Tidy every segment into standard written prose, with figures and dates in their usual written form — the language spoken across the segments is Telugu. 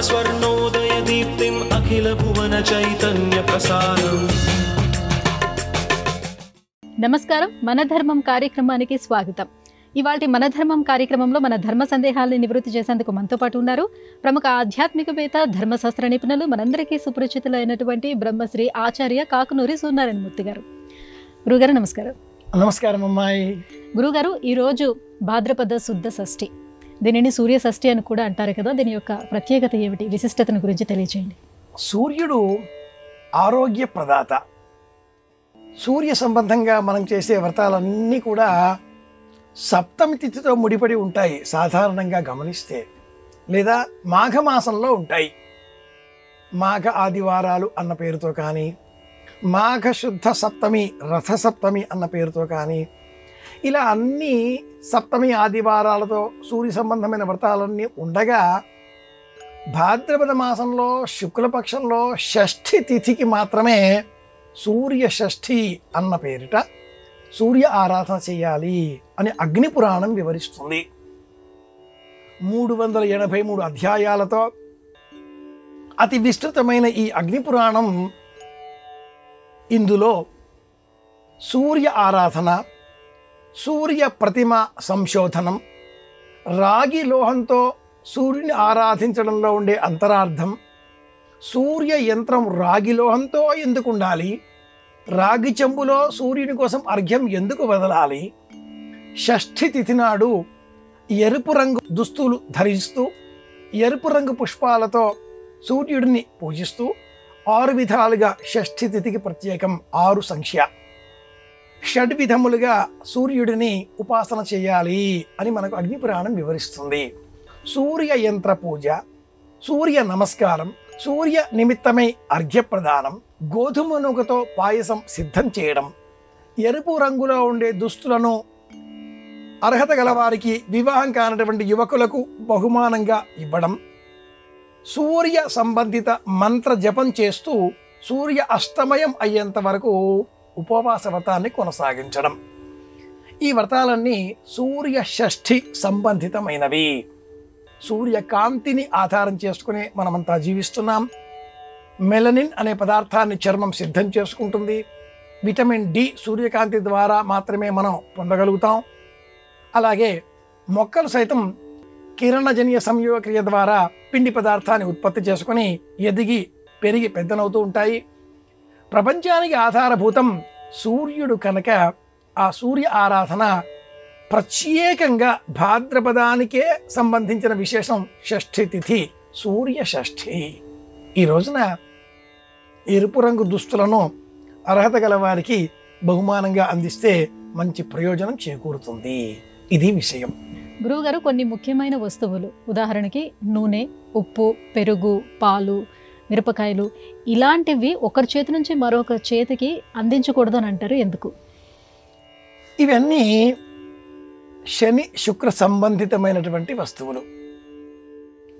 स्वर्णोदयदीप्तिम् अखिलभुवनचैतन्यप्रसारम्। నమస్కారం, మన ధర్మం కార్యక్రమానికి స్వాగతం. ఇవాల్టి మన ధర్మం కార్యక్రమంలో మన ధర్మ సందేహాలను నివృత్తి చేసేందుకు మనతో పాటు ఉన్నారు ప్రముఖ ఆధ్యాత్మికవేత్త, ధర్మశాస్త్ర నిపుణులు, మనందరికీ సుపరిచితులైనటువంటి బ్రహ్మశ్రీ ఆచార్య కాకునూరి సూర్యనారాయణమూర్తి గారు. గురుగారు నమస్కారం. నమస్కారం అమ్మాయి. గురుగారు, ఈరోజు భాద్రపద శుద్ధ షష్ఠి, దీనిని సూర్య షష్ఠి అని కూడా అంటారు కదా, దీని యొక్క ప్రత్యేకత ఏమిటి, విశిష్టతను గురించి తెలియజేయండి. సూర్యుడు ఆరోగ్య ప్రదాత. సూర్య సంబంధంగా మనం చేసే వ్రతాలన్నీ కూడా సప్తమి తిథితో ముడిపడి ఉంటాయి. సాధారణంగా గమనిస్తే లేదా మాఘమాసంలో ఉంటాయి. మాఘ ఆదివారాలు అన్న పేరుతో కానీ, మాఘ శుద్ధ సప్తమి, రథ సప్తమి అన్న పేరుతో కానీ, ఇలా అన్ని సప్తమి ఆదివారాలతో సూర్య సంబంధమైన వ్రతాలన్నీ ఉండగా భాద్రపద మాసంలో శుక్లపక్షంలో షష్ఠి తిథికి మాత్రమే సూర్య షష్ఠి అన్న పేరిట సూర్య ఆరాధన చేయాలి అని అగ్ని పురాణం వివరిస్తుంది. 383 అధ్యాయాలతో అతి విస్తృతమైన ఈ అగ్ని పురాణం, ఇందులో సూర్య ఆరాధన, సూర్య ప్రతిమ సంశోధనం, రాగి లోహంతో సూర్యుని ఆరాధించడంలో ఉండే అంతరార్థం, సూర్య యంత్రం రాగి లోహంతో ఎందుకు ఉండాలి, రాగి చెంబులో సూర్యుని కోసం అర్ఘ్యం ఎందుకు వదలాలి, షష్ఠి తిథి నాడు ఎరుపు రంగు దుస్తులు ధరిస్తూ ఎరుపు రంగు పుష్పాలతో సూర్యుడిని పూజిస్తూ 6 విధాలుగా షష్ఠి తిథికి ప్రత్యేకం 6 సంఖ్య షడ్విధములుగా సూర్యుడిని ఉపాసన చేయాలి అని మనకు అగ్ని పురాణం వివరిస్తుంది. సూర్య యంత్ర పూజ, సూర్య నమస్కారం, సూర్య నిమిత్తమై అర్ఘ్యప్రదానం, గోధుమ నూకతో పాయసం సిద్ధం చేయడం, ఎరుపు రంగులో ఉండే దుస్తులను అర్హత గలవారికి, వివాహం కానటువంటి యువకులకు బహుమానంగా ఇవ్వడం, సూర్య సంబంధిత మంత్ర జపం చేస్తూ సూర్య అస్తమయం అయ్యేంత వరకు ఉపవాస వ్రతాన్ని కొనసాగించడం. ఈ వ్రతాలన్నీ సూర్య షష్ఠి సంబంధితమైనవి. సూర్యకాంతిని ఆధారం చేసుకుని మనమంతా జీవిస్తున్నాం. మెలనిన్ అనే పదార్థాన్ని చర్మం సిద్ధం చేసుకుంటుంది. విటమిన్ డి సూర్యకాంతి ద్వారా మాత్రమే మనం పొందగలుగుతాం. అలాగే మొక్కలు సైతం కిరణజన్య సంయోగక్రియ ద్వారా పిండి పదార్థాన్ని ఉత్పత్తి చేసుకొని ఎదిగి పెరిగి పెద్దనవుతూ ఉంటాయి. ప్రపంచానికి ఆధారభూతం సూర్యుడు కనుక ఆ సూర్య ఆరాధన ప్రత్యేకంగా భాద్రపదానికే సంబంధించిన విశేషం షష్ఠి తిథి, సూర్య షష్ఠి. ఈ రోజున ఎరుపు రంగు దుస్తులను అర్హత గల వారికి బహుమానంగా అందిస్తే మంచి ప్రయోజనం చేకూరుతుంది. ఇది విషయం. గురువుగారు, కొన్ని ముఖ్యమైన వస్తువులు, ఉదాహరణకి నూనె, ఉప్పు, పెరుగు, పాలు, మిరపకాయలు, ఇలాంటివి ఒకరి చేతి నుంచి మరొక చేతికి అందించకూడదు అని అంటారు. ఎందుకు? ఇవన్నీ శని శుక్ర సంబంధితమైనటువంటి వస్తువులు.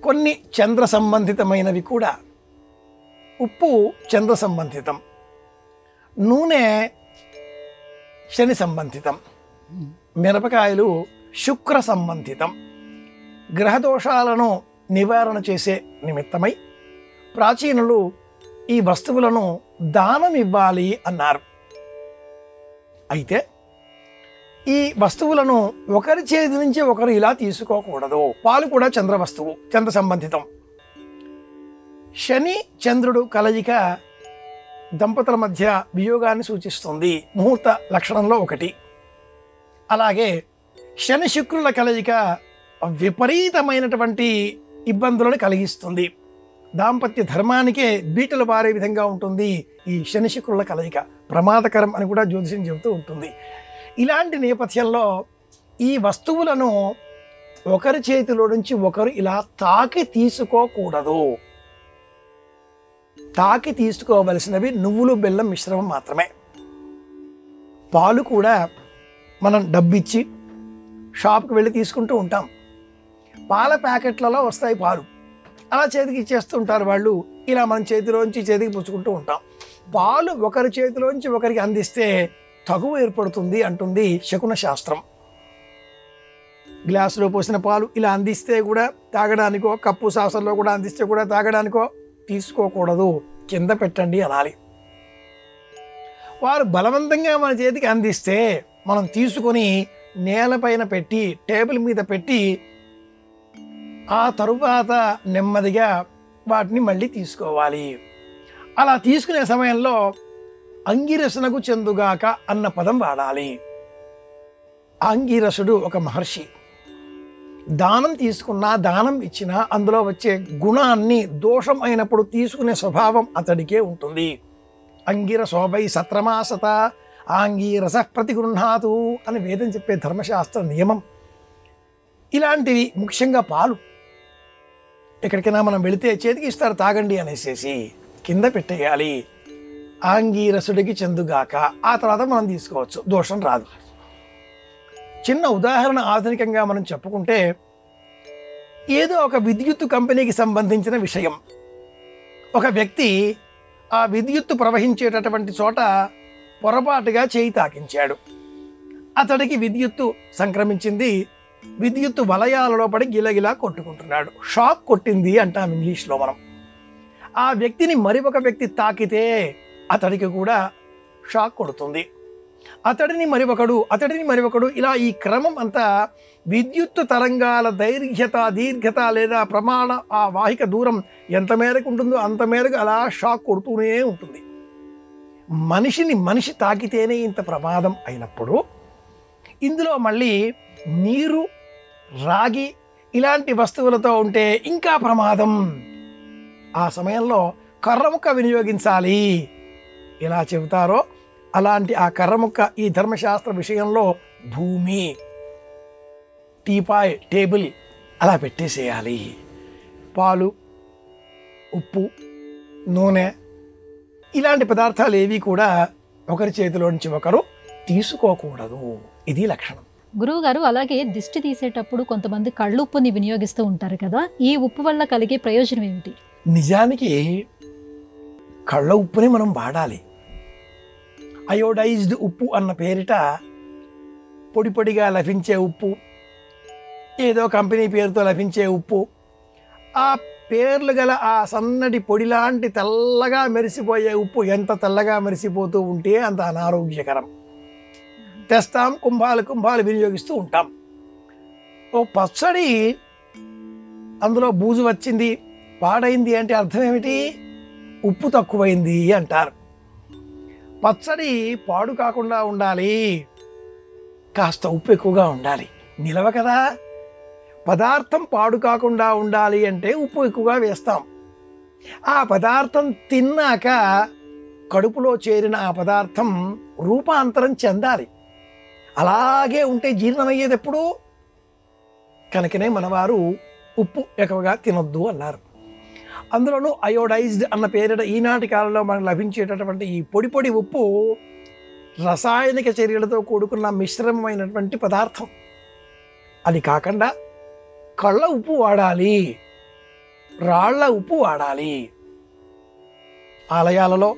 కొన్ని చంద్ర సంబంధితమైనవి కూడా. ఉప్పు చంద్ర సంబంధితం, నూనె శని సంబంధితం, మిరపకాయలు శుక్ర సంబంధితం. గ్రహదోషాలను నివారణ చేసే నిమిత్తమై ప్రాచీనులు ఈ వస్తువులను దానం ఇవ్వాలి అన్నారు. అయితే ఈ వస్తువులను ఒకరి చేతి నుంచి ఒకరు ఇలా తీసుకోకూడదు. పాలు కూడా చంద్ర వస్తువు, చంద్ర సంబంధితం. శని చంద్రుడు కలయిక దంపతుల మధ్య వియోగాన్ని సూచిస్తుంది, ముహూర్త లక్షణంలో ఒకటి. అలాగే శని శుక్రుల కలయిక విపరీతమైనటువంటి ఇబ్బందులను కలిగిస్తుంది. దాంపత్య ధర్మానికే బీటలు పారే విధంగా ఉంటుంది ఈ శని శుక్రుల కలయిక. ప్రమాదకరం అని కూడా జ్యోతిషం చెబుతూ ఉంటుంది. ఇలాంటి నేపథ్యంలో ఈ వస్తువులను ఒకరి చేతిలో నుంచి ఒకరు ఇలా తాకి తీసుకోకూడదు. తాకి తీసుకోవలసినవి నువ్వులు బెల్లం మిశ్రమం మాత్రమే. పాలు కూడా మనం డబ్బిచ్చి షాప్కి వెళ్ళి తీసుకుంటూ ఉంటాం. పాల ప్యాకెట్లలో వస్తాయి పాలు, అలా చేతికి ఇచ్చేస్తూ ఉంటారు వాళ్ళు. ఇలా మనం చేతిలోంచి చేతికి పుచ్చుకుంటూ ఉంటాం. పాలు ఒకరి చేతిలోంచి ఒకరికి అందిస్తే తగువ ఏర్పడుతుంది అంటుంది శకున శాస్త్రం. గ్లాసులో పోసిన పాలు ఇలా అందిస్తే కూడా తాగడానికో, కప్పు సాసర్లో కూడా అందిస్తే కూడా తాగడానికో తీసుకోకూడదు, కింద పెట్టండి అనాలి. వారు బలవంతంగా మన చేతికి అందిస్తే మనం తీసుకొని నేలపైన పెట్టి, టేబుల్ మీద పెట్టి, ఆ తరువాత నెమ్మదిగా వాటిని మళ్ళీ తీసుకోవాలి. అలా తీసుకునే సమయంలో అంగిరసునకు చెందుగాక అన్న పదం వాడాలి. అంగిరసుడు ఒక మహర్షి. దానం తీసుకున్నా, దానం ఇచ్చినా అందులో వచ్చే గుణాన్ని దోషం అయినప్పుడు తీసుకునే స్వభావం అతడికే ఉంటుంది. అంగిరసోభై సత్రమాసత ఆంగీరస ప్రతిగృహాతు అని వేదం చెప్పే ధర్మశాస్త్ర నియమం. ఇలాంటివి ముఖ్యంగా పాలు ఎక్కడికైనా మనం వెళితే చేతికి ఇస్తారు, తాగండి అనేసేసి కింద పెట్టేయాలి. ఆంగీరసుడికి చెందుగాక, ఆ తర్వాత మనం తీసుకోవచ్చు, దోషం రాదు. చిన్న ఉదాహరణ ఆధునికంగా మనం చెప్పుకుంటే, ఏదో ఒక విద్యుత్ కంపెనీకి సంబంధించిన విషయం. ఒక వ్యక్తి ఆ విద్యుత్తు ప్రవహించేటటువంటి చోట పొరపాటుగా చేయి తాకించాడు. అతడికి విద్యుత్తు సంక్రమించింది. విద్యుత్తు వలయాలలో పడి గిలగిలా కొట్టుకుంటున్నాడు. షాక్ కొట్టింది అంటాం ఇంగ్లీష్లో మనం. ఆ వ్యక్తిని మరి ఒక వ్యక్తి తాకితే అతడికి కూడా షాక్ కొడుతుంది. అతడిని మరి ఒకడు, ఇలా ఈ క్రమం అంతా విద్యుత్తు తరంగాల దీర్ఘత లేదా ప్రమాణ, ఆ వాహిక దూరం ఎంత మేరకు ఉంటుందో అంత మేరకు అలా షాక్ కొడుతూనే ఉంటుంది. మనిషి తాకితేనే ఇంత ప్రమాదం అయినప్పుడు, ఇందులో మళ్ళీ నీరు, రాగి ఇలాంటి వస్తువులతో ఉంటే ఇంకా ప్రమాదం. ఆ సమయంలో కర్రముక్క వినియోగించాలి. ఎలా చెబుతారో అలాంటి ఆ కర్రముక్క ఈ ధర్మశాస్త్ర విషయంలో భూమి, టీపాయ్, టేబుల్ అలా పెట్టేసేయాలి. పాలు, ఉప్పు, నూనె ఇలాంటి పదార్థాలు ఏవి కూడా ఒకరి చేతిలో నుంచి ఒకరు తీసుకోకూడదు. ఇది లక్షణం. గురువు గారు, అలాగే దిష్టి తీసేటప్పుడు కొంతమంది కళ్ళుప్పుని వినియోగిస్తూ ఉంటారు కదా, ఈ ఉప్పు వల్ల కలిగే ప్రయోజనం ఏమిటి? నిజానికి కళ్ళ ఉప్పుని మనం వాడాలి. అయోడైజ్డ్ ఉప్పు అన్న పేరిట పొడి పొడిగా లభించే ఉప్పు, ఏదో కంపెనీ పేరుతో లభించే ఉప్పు, ఆ పేర్లు గల ఆ సన్నటి పొడిలాంటి తెల్లగా మెరిసిపోయే ఉప్పు ఎంత తెల్లగా మెరిసిపోతూ ఉంటే అంత అనారోగ్యకరం. తెస్తాం, కుంభాలు వినియోగిస్తూ ఉంటాం. ఓ పచ్చడి అందులో బూజు వచ్చింది, పాడైంది అంటే అర్థం ఏమిటి? ఉప్పు తక్కువైంది అంటారు. పచ్చడి పాడు కాకుండా ఉండాలి, కాస్త ఉప్పు ఎక్కువగా ఉండాలి, నిలవ కదా. పదార్థం పాడు కాకుండా ఉండాలి అంటే ఉప్పు ఎక్కువగా వేస్తాం. ఆ పదార్థం తిన్నాక కడుపులో చేరిన ఆ పదార్థం రూపాంతరం చెందాలి. అలాగే ఉంటే జీర్ణమయ్యేది ఎప్పుడు? కనుకనే మనవారు ఉప్పు ఎక్కువగా తినొద్దు అన్నారు. అందులోనూ అయోడైజ్డ్ అన్న పేరిట ఈనాటి కాలంలో మనకు లభించేటటువంటి ఈ పొడి పొడి ఉప్పు రసాయనిక చర్యలతో కూడుకున్న మిశ్రమమైనటువంటి పదార్థం. అది కాకుండా కళ్ళ ఉప్పు వాడాలి, రాళ్ల ఉప్పు వాడాలి. ఆలయాలలో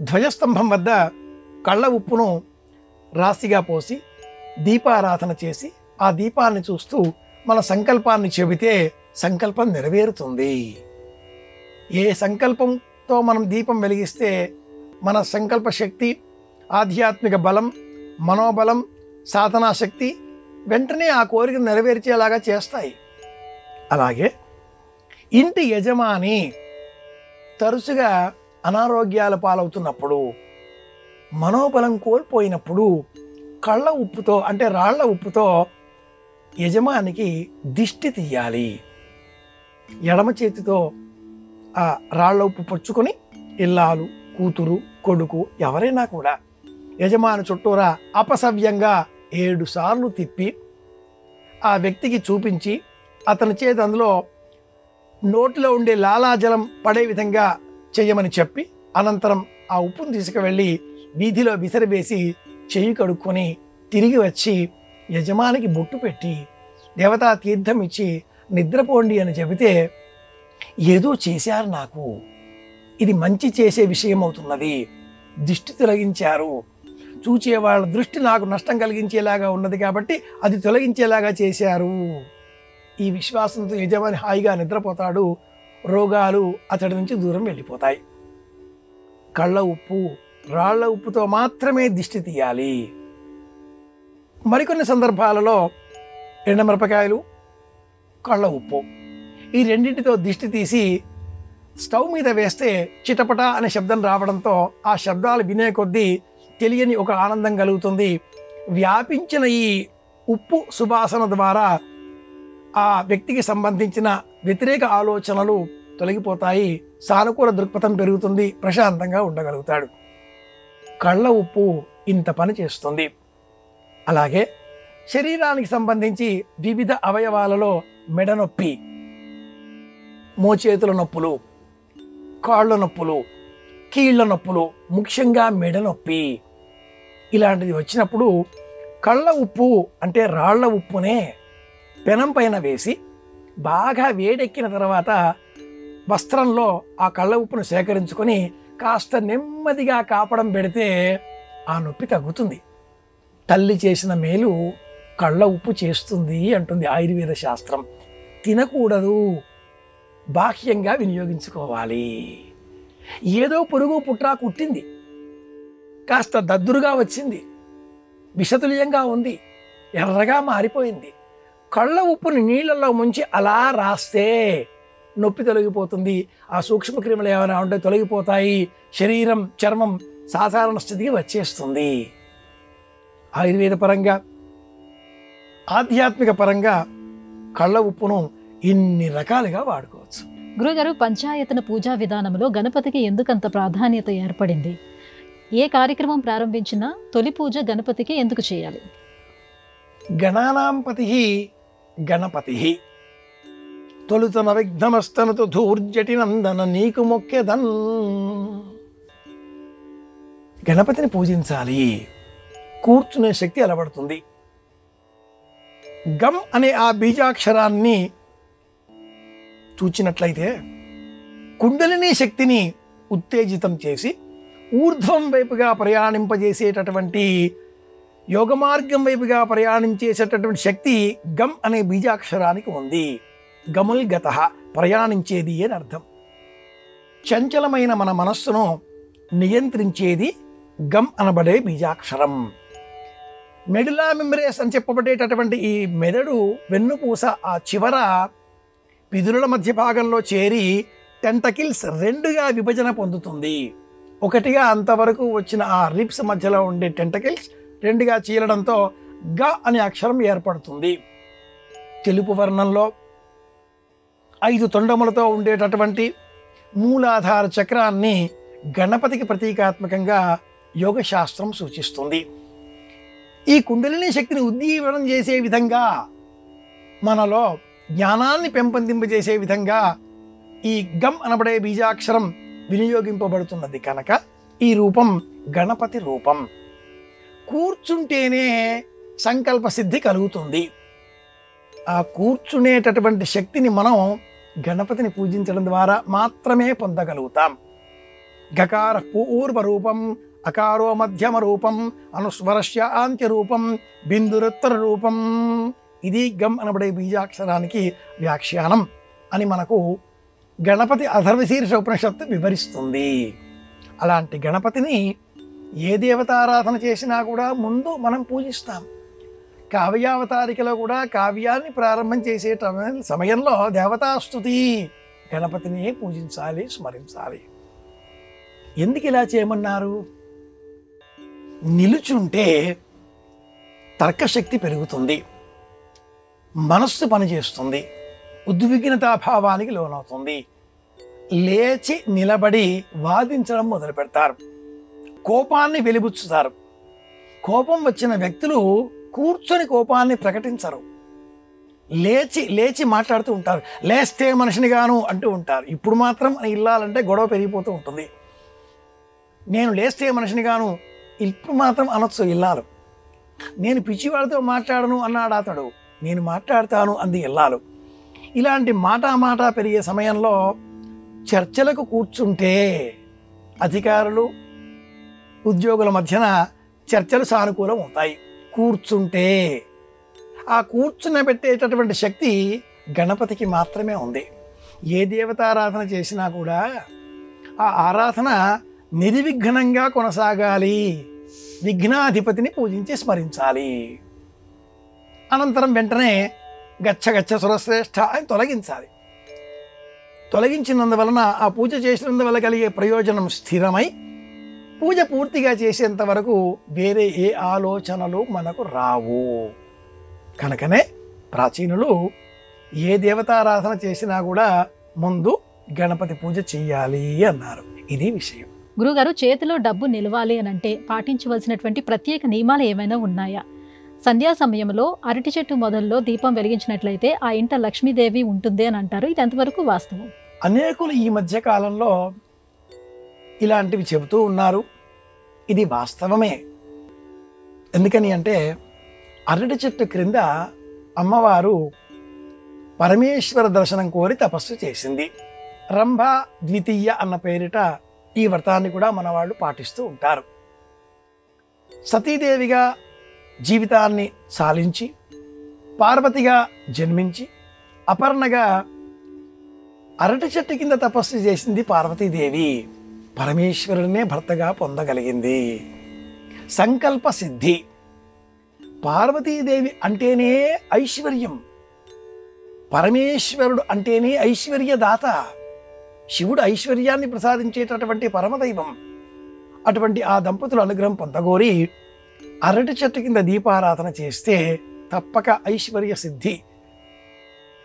ధ్వజస్తంభం వద్ద కళ్ళ ఉప్పును రాశిగా పోసి దీపారాధన చేసి ఆ దీపాన్ని చూస్తూ మన సంకల్పాన్ని చెబితే సంకల్పం నెరవేరుతుంది. ఏ సంకల్పంతో మనం దీపం వెలిగిస్తే మన సంకల్ప శక్తి, ఆధ్యాత్మిక బలం, మనోబలం, సాధనా శక్తి వెంటనే ఆ కోరికను నెరవేర్చేలాగా చేస్తాయి. అలాగే ఇంటి యజమాని తరచుగా అనారోగ్యాల పాలవుతున్నప్పుడు, మనోబలం కోల్పోయినప్పుడు కళ్ళ ఉప్పుతో అంటే రాళ్ల ఉప్పుతో యజమానికి దిష్టి తీయాలి. ఎడమ చేతితో ఆ రాళ్ల ఉప్పు పుచ్చుకొని ఇల్లాలు, కూతురు, కొడుకు ఎవరైనా కూడా యజమాని చుట్టూరా అపసవ్యంగా 7 సార్లు తిప్పి ఆ వ్యక్తికి చూపించి అతని చేతి అందులో నోటిలో ఉండే లాలాజలం పడే విధంగా చేయమని చెప్పి అనంతరం ఆ ఉప్పును తీసుకువెళ్ళి వీధిలో విసిరివేసి చెయ్యి కడుక్కొని తిరిగి వచ్చి యజమానికి బొట్టు పెట్టి దేవతా తీర్థం ఇచ్చి నిద్రపోండి అని చెబితే, ఏదో చేశారు, నాకు ఇది మంచి చేసే విషయం అవుతున్నది, దిష్టి తొలగించారు, చూచే వాళ్ళ దృష్టి నాకు నష్టం కలిగించేలాగా ఉన్నది కాబట్టి అది తొలగించేలాగా చేశారు. ఈ విశ్వాసంతో యజమాని హాయిగా నిద్రపోతాడు. రోగాలు అతడి నుంచి దూరం వెళ్ళిపోతాయి. కళ్ళ ఉప్పు, రాళ్ల ఉప్పుతో మాత్రమే దిష్టి తీయాలి. మరికొన్ని సందర్భాలలో ఎండమిరపకాయలు, కళ్ళ ఉప్పు ఈ రెండింటితో దిష్టి తీసి స్టవ్ మీద వేస్తే చిటపట అనే శబ్దం రావడంతో ఆ శబ్దాలు వినే కొద్దీ తెలియని ఒక ఆనందం కలుగుతుంది. వ్యాపించిన ఈ ఉప్పు సువాసన ద్వారా ఆ వ్యక్తికి సంబంధించిన వ్యతిరేక ఆలోచనలు తొలగిపోతాయి. సానుకూల దృక్పథం పెరుగుతుంది. ప్రశాంతంగా ఉండగలుగుతాడు. కళ్ళ ఉప్పు ఇంత పని చేస్తుంది. అలాగే శరీరానికి సంబంధించి వివిధ అవయవాలలో మెడ నొప్పి, మోచేతుల నొప్పులు, కాళ్ళ నొప్పులు, కీళ్ళ నొప్పులు, ముఖ్యంగా మెడ నొప్పి ఇలాంటిది వచ్చినప్పుడు కళ్ళ ఉప్పు అంటే రాళ్ల ఉప్పునే పెనం పైన వేసి బాగా వేడెక్కిన తర్వాత వస్త్రంలో ఆ కళ్ళ ఉప్పును సేకరించుకొని కాస్త నెమ్మదిగా కాపడం పెడితే ఆ నొప్పి తగ్గుతుంది. తల్లి చేసిన మేలు కళ్ళ ఉప్పు చేస్తుంది అంటుంది ఆయుర్వేద శాస్త్రం. తినకూడదు, బాహ్యంగా వినియోగించుకోవాలి. ఏదో పురుగు పుట్రా కుట్టింది, కాస్త దద్దురుగా వచ్చింది, విషతుల్యంగా ఉంది, ఎర్రగా మారిపోయింది. కళ్ళ ఉప్పుని నీళ్ళల్లో ముంచి అలా రాస్తే నొప్పి తొలగిపోతుంది. ఆ సూక్ష్మక్రిములు ఏమైనా ఉంటే తొలగిపోతాయి. శరీరం, చర్మం సాధారణ స్థితికి వచ్చేస్తుంది. ఆయుర్వేద పరంగా, ఆధ్యాత్మిక పరంగా కళ్ళ ఉప్పును ఇన్ని రకాలుగా వాడుకోవచ్చు. గురుగారు, పంచాయతన పూజా విధానంలో గణపతికి ఎందుకంత ప్రాధాన్యత ఏర్పడింది? ఏ కార్యక్రమం ప్రారంభించినా తొలి పూజ గణపతికి ఎందుకు చేయాలి? గణానాంపతి గణపతి తొలుతన విఘ్నమస్తనతో ధూర్జటి నందన నీకు మొక్కెదన్. గణపతిని పూజించాలి. కూర్చునే శక్తి అలవడుతుంది. గమ్ అనే ఆ బీజాక్షరాన్ని చూచినట్లయితే కుండలిని శక్తిని ఉత్తేజితం చేసి ఊర్ధ్వం వైపుగా ప్రయాణింపజేసేటటువంటి, యోగ మార్గం వైపుగా ప్రయాణించేసేటటువంటి శక్తి గమ్ అనే బీజాక్షరానికి ఉంది. గముల్ గత, ప్రయాణించేది అని అర్థం. చంచలమైన మన మనస్సును నియంత్రించేది గమ్ అనబడే బీజాక్షరం. మెడులా మెమ్రేస్ అని చెప్పబడేటటువంటి ఈ మెదడు వెన్నుపూస ఆ చివర పిదురుల మధ్య భాగంలో చేరి టెంటకిల్స్ రెండుగా విభజన పొందుతుంది. ఒకటిగా అంతవరకు వచ్చిన ఆ రిప్స్ మధ్యలో ఉండే టెంటకిల్స్ రెండుగా చీలడంతో గ అనే అక్షరం ఏర్పడుతుంది. తెలుపు వర్ణంలో 5 తొండములతో ఉండేటటువంటి మూలాధార చక్రాన్ని గణపతికి ప్రతీకాత్మకంగా యోగశాస్త్రం సూచిస్తుంది. ఈ కుండలిని శక్తిని ఉద్దీపనం చేసే విధంగా, మనలో జ్ఞానాన్ని పెంపొందింపజేసే విధంగా ఈ గమ్ అనబడే బీజాక్షరం వినియోగింపబడుతున్నది కనుక ఈ రూపం గణపతి రూపం. కూర్చుంటేనే సంకల్ప సిద్ధి కలుగుతుంది. ఆ కూర్చునేటటువంటి శక్తిని మనం గణపతిని పూజించడం ద్వారా మాత్రమే పొందగలుగుతాం. గకార పూర్వ రూపం, అకారో మధ్యమ రూపం, అనుస్వరస్య ఆంత్య రూపం, బిందురుత్తర రూపం. ఇది గమ్ అనబడే బీజాక్షరానికి వ్యాఖ్యానం అని మనకు గణపతి అథర్వశీర్ష ఉపనిషత్తు వివరిస్తుంది. అలాంటి గణపతిని ఏ దేవతారాధన చేసినా కూడా ముందు మనం పూజిస్తాం. కావ్యావతారికలో కూడా కావ్యాన్ని ప్రారంభం చేసే సమయంలో దేవతాస్తుతి, గణపతిని పూజించాలి, స్మరించాలి. ఎందుకు ఇలా చేయమన్నారు? నిలుచుంటే తర్కశక్తి పెరుగుతుంది, మనస్సు పనిచేస్తుంది, ఉద్విగ్నతాభావానికి లోనవుతుంది. లేచి నిలబడి వాదించడం మొదలు పెడతారు, కోపాన్ని వెలిబుచ్చుతారు. కోపం వచ్చిన వ్యక్తులు కూర్చొని కోపాన్ని ప్రకటించరు, లేచి లేచి మాట్లాడుతూ ఉంటారు. లేస్తే మనిషిని గాను అంటూ ఉంటారు. ఇప్పుడు మాత్రం ఇల్లాలంటే గొడవ పెరిగిపోతూ ఉంటుంది. నేను లేస్తే మనిషిని గాను ఇప్పుడు మాత్రం అనొచ్చు ఇల్లాలు. నేను పిచ్చివాడితో మాట్లాడను అన్నాడు అతడు, నేను మాట్లాడతాను అంది ఇల్లాలు. ఇలాంటి మాట పెరిగే సమయంలో చర్చలకు కూర్చుంటే అధికారులు, ఉద్యోగుల మధ్యన చర్చలు సానుకూలం అవుతాయి. కూర్చుంటే ఆ కూర్చునబెట్టేటటువంటి శక్తి గణపతికి మాత్రమే ఉంది. ఏ దేవతారాధన చేసినా కూడా ఆ ఆరాధన నిర్విఘ్నంగా కొనసాగాలి. విఘ్నాధిపతిని పూజించి స్మరించాలి. అనంతరం వెంటనే గచ్చ సురశ్రేష్ఠ అని తొలగించాలి. తొలగించినందువలన ఆ పూజ చేసినందువల్ల కలిగే ప్రయోజనం స్థిరమై పూజ పూర్తిగా చేసేంత వరకు వేరే ఏ ఆలోచనలు మనకు రావు. కనుకనే ప్రాచీనులు ఏ దేవతారాధన చేసినా కూడా ముందు గణపతి పూజ చెయ్యాలి అన్నారు. ఇది విషయం. గురుగారు, చేతిలో డబ్బు నిలవాలి అని అంటే పాటించవలసినటువంటి ప్రత్యేక నియమాలు ఏమైనా ఉన్నాయా? సంధ్యా సమయంలో అరటి చెట్టు మొదల్లో దీపం వెలిగించినట్లయితే ఆ ఇంట లక్ష్మీదేవి ఉంటుంది అని అంటారు. ఇది ఎంతవరకు వాస్తవం? అనేకులు ఈ మధ్య కాలంలో ఇలాంటివి చెబుతూ ఉన్నారు. ఇది వాస్తవమే. ఎందుకని అంటే అరటి చెట్టు క్రింద అమ్మవారు పరమేశ్వర దర్శనం కోరి తపస్సు చేసింది. రంభ ద్వితీయ అన్న పేరిట ఈ వ్రతాన్ని కూడా మన వాళ్ళు పాటిస్తూ ఉంటారు. సతీదేవిగా జీవితాన్ని సాలించి పార్వతిగా జన్మించి అపర్ణగా అరటి చెట్టు కింద తపస్సు చేసింది పార్వతీదేవి. పరమేశ్వరుడినే భర్తగా పొందగలిగింది. సంకల్ప సిద్ధి. పార్వతీదేవి అంటేనే ఐశ్వర్యం, పరమేశ్వరుడు అంటేనే ఐశ్వర్యదాత. శివుడు ఐశ్వర్యాన్ని ప్రసాదించేటటువంటి పరమదైవం. అటువంటి ఆ దంపతుల అనుగ్రహం పొందగోరి అరటి చెట్టు కింద దీపారాధన చేస్తే తప్పక ఐశ్వర్య సిద్ధి.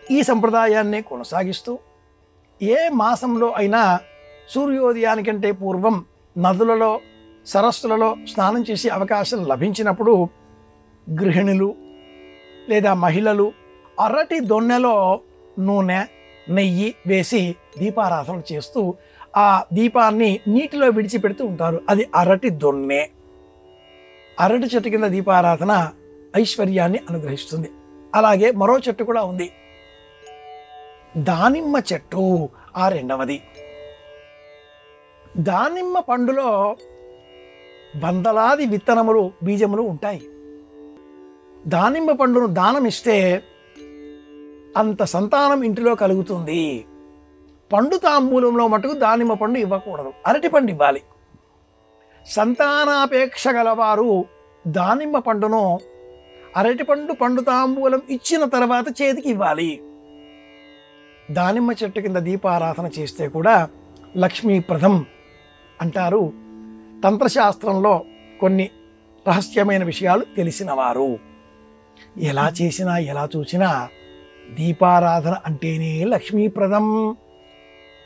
ఈ సంప్రదాయాన్నే కొనసాగిస్తూ ఏ మాసంలో అయినా సూర్యోదయానికంటే పూర్వం నదులలో సరస్సులలో స్నానం చేసే అవకాశం లభించినప్పుడు గృహిణులు లేదా మహిళలు అరటి దొన్నెలో నూనె నెయ్యి వేసి దీపారాధన చేస్తూ ఆ దీపాన్ని నీటిలో విడిచిపెడుతూ ఉంటారు. అది అరటి దొన్నె. అరటి చెట్టు కింద దీపారాధన ఐశ్వర్యాన్ని అనుగ్రహిస్తుంది. అలాగే మరో చెట్టు కూడా ఉంది, దానిమ్మ చెట్టు. ఆ రెండవది. దానిమ్మ పండులో వందలాది విత్తనములు బీజములు ఉంటాయి. దానిమ్మ పండును దానం ఇస్తే అంత సంతానం ఇంటిలో కలుగుతుంది. పండు తాంబూలంలో మటుకు దానిమ్మ పండు ఇవ్వకూడదు, అరటి పండు ఇవ్వాలి. సంతానాపేక్ష గలవారు దానిమ్మ పండును అరటిపండు పండు తాంబూలం ఇచ్చిన తర్వాత చేతికి ఇవ్వాలి. దానిమ్మ చెట్టు కింద దీపారాధన చేస్తే కూడా లక్ష్మీప్రదం అంటారు. తంత్రశాస్త్రంలో కొన్ని రహస్యమైన విషయాలు తెలిసినవారు. ఎలా చేసినా ఎలా చూసినా దీపారాధన అంటేనే లక్ష్మీప్రదం.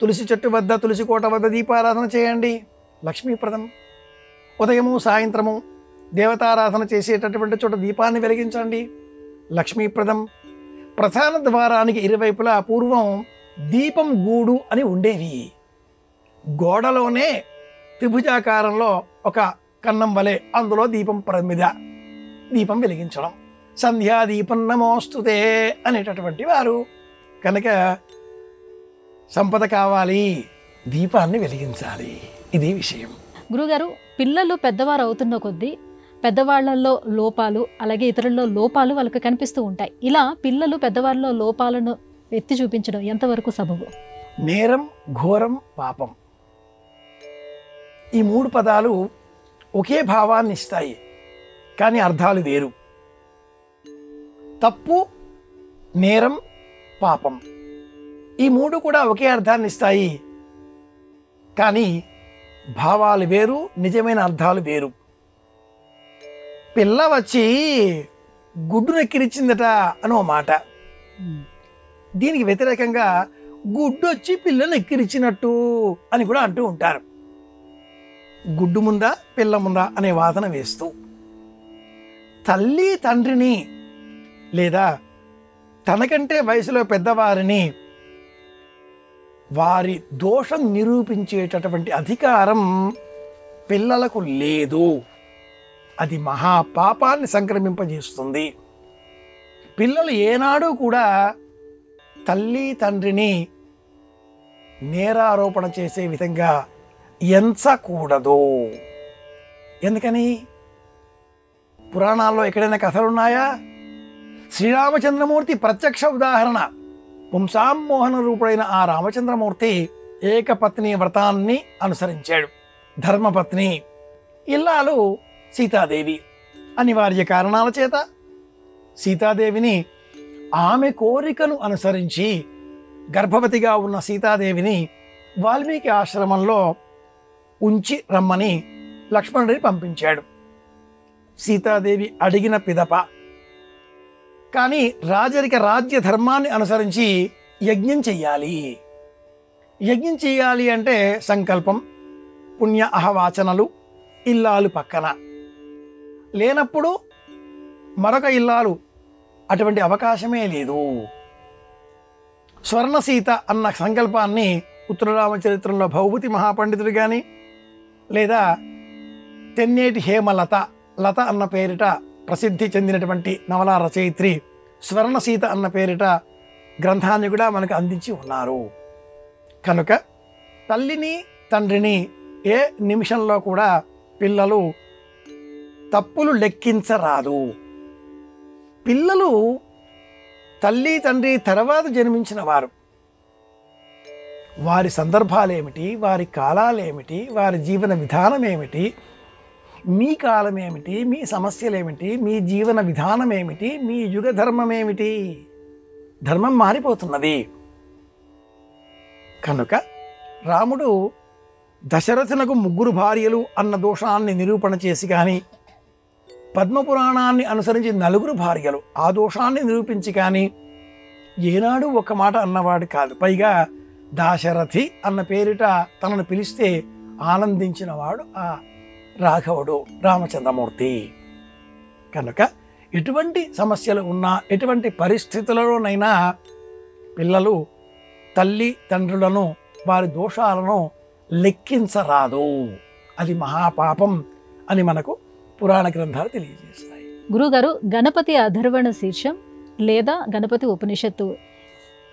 తులసి చెట్టు వద్ద తులసి కోట వద్ద దీపారాధన చేయండి, లక్ష్మీప్రదం. ఉదయము సాయంత్రము దేవతారాధన చేసేటటువంటి చోట దీపాన్ని వెలిగించండి, లక్ష్మీప్రదం. ప్రధాన ద్వారానికి ఇరువైపులా పూర్వం దీపం గూడు అని ఉండేవి. గోడలోనే త్రిభుజాకారంలో ఒక కన్నం వలె అందులో దీపం ప్రమిద దీపం వెలిగించడం. సంధ్యాదీపం నమోస్తుతే అనేటటువంటి వారు. కనుక సంపద కావాలి, దీపాన్ని వెలిగించాలి. ఇది విషయం. గురుగారు, పిల్లలు పెద్దవారు అవుతున్న కొద్దీ పెద్దవాళ్లలో లోపాలు అలాగే ఇతరుల్లో లోపాలు వాళ్ళకి కనిపిస్తూ ఉంటాయి. ఇలా పిల్లలు పెద్దవాళ్ళలో లోపాలను ఎత్తి చూపించడం ఎంతవరకు సబబు? నేరం, ఘోరం, పాపం, ఈ మూడు పదాలు ఒకే భావాన్ని ఇస్తాయి, కానీ అర్థాలు వేరు. తప్పు, నేరం, పాపం ఈ మూడు కూడా ఒకే అర్థాన్ని ఇస్తాయి, కానీ భావాలు వేరు, నిజమైన అర్థాలు వేరు. పిల్ల వచ్చి గుడ్డు నెక్కిరిచ్చిందట అనో మాట. దీనికి వ్యతిరేకంగా గుడ్డు వచ్చి పిల్లను ఎక్కిరిచ్చినట్టు అని కూడా అంటూ ఉంటారు. గుడ్డు ముందా పిల్ల ముందా అనే వాదన వేస్తూ తల్లి తండ్రిని లేదా తనకంటే వయసులో పెద్దవారిని వారి దోషం నిరూపించేటటువంటి అధికారం పిల్లలకు లేదు. అది మహాపాపాన్ని సంక్రమింపజేస్తుంది. పిల్లలు ఏనాడు కూడా తల్లి తండ్రిని నేరారోపణ చేసే విధంగా ఎంచకూడదు. ఎందుకని? పురాణాల్లో ఎక్కడైనా కథలున్నాయా? శ్రీరామచంద్రమూర్తి ప్రత్యక్ష ఉదాహరణ. పుంసామోహన రూపుడైన ఆ రామచంద్రమూర్తి ఏకపత్ని వ్రతాన్ని అనుసరించాడు. ధర్మపత్ని ఇల్లాలు సీతాదేవి. అనివార్య కారణాల చేత సీతాదేవిని ఆమె కోరికను అనుసరించి గర్భవతిగా ఉన్న సీతాదేవిని వాల్మీకి ఆశ్రమంలో ఉంచి రమ్మని లక్ష్మణుడిని పంపించాడు. సీతాదేవి అడిగిన పిదప కానీ రాజరిక రాజ్య ధర్మాన్ని అనుసరించి యజ్ఞం చెయ్యాలి. యజ్ఞం చెయ్యాలి అంటే సంకల్పం, పుణ్య అహవాచనలు, ఇల్లాలు పక్కన లేనప్పుడు మరొక ఇల్లాలు అటువంటి అవకాశమే లేదు. స్వర్ణసీత అన్న సంకల్పాన్ని ఉత్తరరామచరిత్రంలో భౌభూతి మహాపండితుడు కానీ లేదా తెన్నేటి హేమలత లత అన్న పేరిట ప్రసిద్ధి చెందినటువంటి నవలా రచయిత్రి స్వర్ణసీత అన్న పేరిట గ్రంథాన్ని కూడా మనకు అందించి ఉన్నారు. కనుక తల్లిని తండ్రిని ఏ నిమిషంలో కూడా పిల్లలు తప్పులు లెక్కించరాదు. పిల్లలు తల్లి తండ్రి తర్వాత జన్మించిన వారు. వారి సందర్భాలేమిటి, వారి కాలాలేమిటి, వారి జీవన విధానం ఏమిటి, మీ కాలం ఏమిటి, మీ సమస్యలేమిటి, మీ జీవన విధానం ఏమిటి, మీ యుగ ధర్మం ఏమిటి? ధర్మం మారిపోతున్నది. కనుక రాముడు దశరథునకు 3 భార్యలు అన్న దోషాన్ని నిరూపణ చేసి కానీ, పద్మపురాణాన్ని అనుసరించి 4 భార్యలు ఆ దోషాన్ని నిరూపించి కానీ ఏనాడు ఒక మాట అన్నవాడు కాదు. పైగా దాశరథి అన్న పేరిట తనను పిలిస్తే ఆనందించినవాడు ఆ రాఘవుడు రామచంద్రమూర్తి. కనుక ఎటువంటి సమస్యలు ఉన్నా, ఎటువంటి పరిస్థితులలోనైనా పిల్లలు తల్లి తండ్రులను వారి దోషాలను లెక్కించరాదు. అది మహాపాపం అని మనకు పురాణ గ్రంథాలు తెలియజేస్తాయి. గురుగారు, గణపతి అధర్వణ శీర్షం లేదా గణపతి ఉపనిషత్తు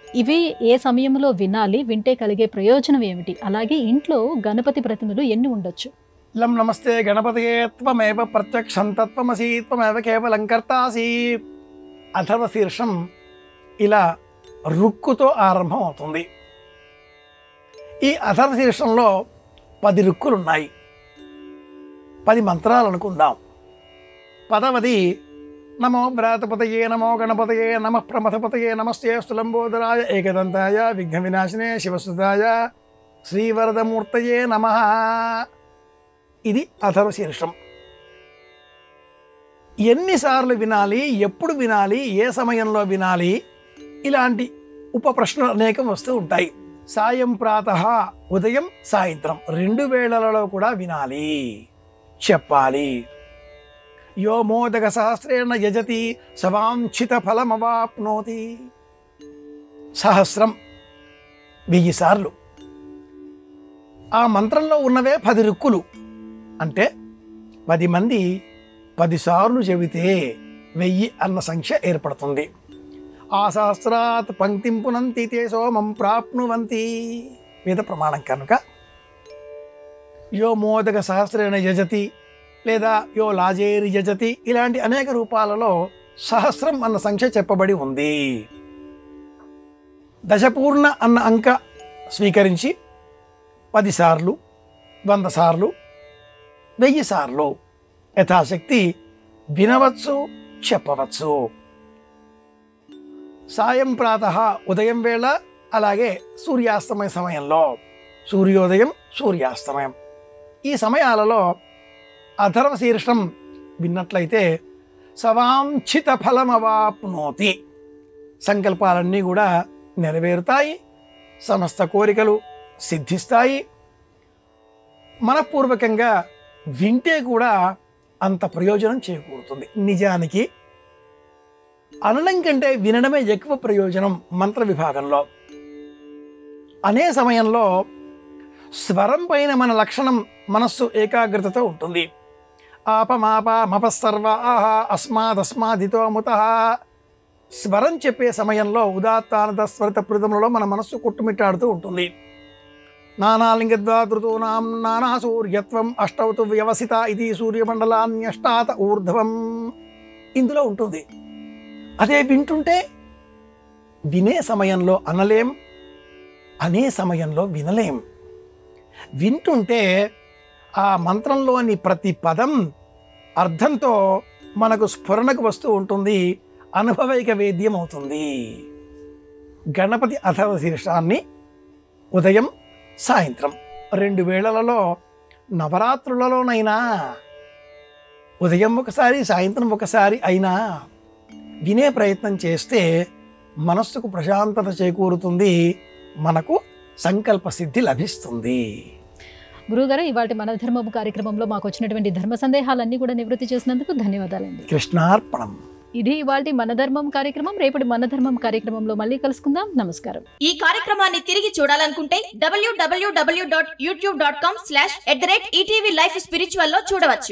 ఇవి ఏ సమయంలో వినాలి? వింటే కలిగే ప్రయోజనం ఏమిటి? అలాగే ఇంట్లో గణపతి ప్రతిమలు ఎన్ని ఉండొచ్చు? లం నమస్తే గణపతయే త్వమేవ ప్రత్యక్షం తత్వమసి త్వమేవ కేవలం కర్తాసి. అథర్వ శీర్షం ఇలా రుక్కుతో ఆరంభం అవుతుంది. ఈ అథర్వ శీర్షంలో 10 రుక్కులు ఉన్నాయి. 10 మంత్రాలు అనుకుందాం. 10వది నమో వ్రాతపతయే నమో గణపతయే నమ ప్రమథపతయే నమస్తే స్థులంబోదరాయ ఏకదంతాయ విఘ్న వినాశినే శివసుతాయ శ్రీవరదమూర్తయే నమః. ఇది అథర్వ శీర్షం. ఎన్నిసార్లు వినాలి, ఎప్పుడు వినాలి, ఏ సమయంలో వినాలి, ఇలాంటి ఉప ప్రశ్నలు అనేకం వస్తూ ఉంటాయి. సాయం ప్రాతః, ఉదయం సాయంత్రం 2 వేళలలో కూడా వినాలి, చెప్పాలి. యో మోదక సహస్రేణ యజతి సవాంఛిత ఫలమవాప్నోతి. సహస్రం 1000 సార్లు. ఆ మంత్రంలో ఉన్నవే 10 రుక్కులు. అంటే 10 మంది 10 సార్లు చెబితే 1000 అన్న సంఖ్య ఏర్పడుతుంది. ఆ సహస్రాత్ పంక్తిం పునంతి తే సోమం ప్రాప్నువంతి వేద ప్రమాణం. కనుక యో మోదక సహస్రేణ యజతి లేదా యో లాజేరి యజతి ఇలాంటి అనేక రూపాలలో సహస్రం అన్న సంఖ్య చెప్పబడి ఉంది. దశపూర్ణ అన్న అంక స్వీకరించి 10 సార్లు, 100 సార్లు, 1000 సార్లు యథాశక్తి వినవచ్చు, చెప్పవచ్చు. సాయం ప్రాతః ఉదయం వేళ, అలాగే సూర్యాస్తమయ సమయంలో, సూర్యోదయం సూర్యాస్తమయం ఈ సమయాలలో అథర్వ శీర్షం విన్నట్లయితే సవాంఛిత ఫలమవాప్నోతి. సంకల్పాలన్నీ కూడా నెరవేరుతాయి, సమస్త కోరికలు సిద్ధిస్తాయి. మనపూర్వకంగా వింటే కూడా అంత ప్రయోజనం చేకూరుతుంది. నిజానికి అనడం కంటే వినడమే ఎక్కువ ప్రయోజనం మంత్ర విభాగంలో. అనే సమయంలో స్వరం పైన మన లక్షణం మనస్సు ఏకాగ్రతతో ఉంటుంది. ఆపమాప మపస్సర్వ ఆహ అస్మాదస్మాదితో ముత. స్వరం చెప్పే సమయంలో ఉదాత్తానంద స్వరిత పృథములలో మన మనస్సు కొట్టుమిట్టాడుతూ ఉంటుంది. నానాలింగద్వాదృతూనాం నానా సూర్యత్వం అష్టౌతు వ్యవసిత ఇది సూర్యమండలాన్యష్టాత ఊర్ధ్వం ఇందులో ఉంటుంది. అదే వింటుంటే వినే సమయంలో అనలేం, అనే సమయంలో వినలేం. వింటుంటే ఆ మంత్రంలోని ప్రతి పదం అర్థంతో మనకు స్ఫురణకు వస్తూ ఉంటుంది, అనుభవైక వేద్యం అవుతుంది. గణపతి అథర్వ శీర్షాన్ని ఉదయం సాయంత్రం 2 వేళలలో నవరాత్రులలోనైనా ఉదయం ఒకసారి సాయంత్రం ఒకసారి అయినా వినే ప్రయత్నం చేస్తే మనస్సుకు ప్రశాంతత చేకూరుతుంది, మనకు సంకల్ప సిద్ధి లభిస్తుంది. గురువుగారు, ఇవాళ మన ధర్మం కార్యక్రమంలో మాకు వచ్చినటువంటి ధర్మ సందేహాలన్నీ కూడా నివృత్తి చేసినందుకు ధన్యవాదాలండి. కృష్ణార్పణం. ఇది ఇవాల్టి మన ధర్మం కార్యక్రమం. రేపటి మన ధర్మం కార్యక్రమంలో మళ్ళీ కలుసుకుందాం. నమస్కారం. ఈ కార్యక్రమాన్ని తిరిగి చూడాలనుకుంటే www.youtube.com/ETV Life Spiritual లో చూడవచ్చు.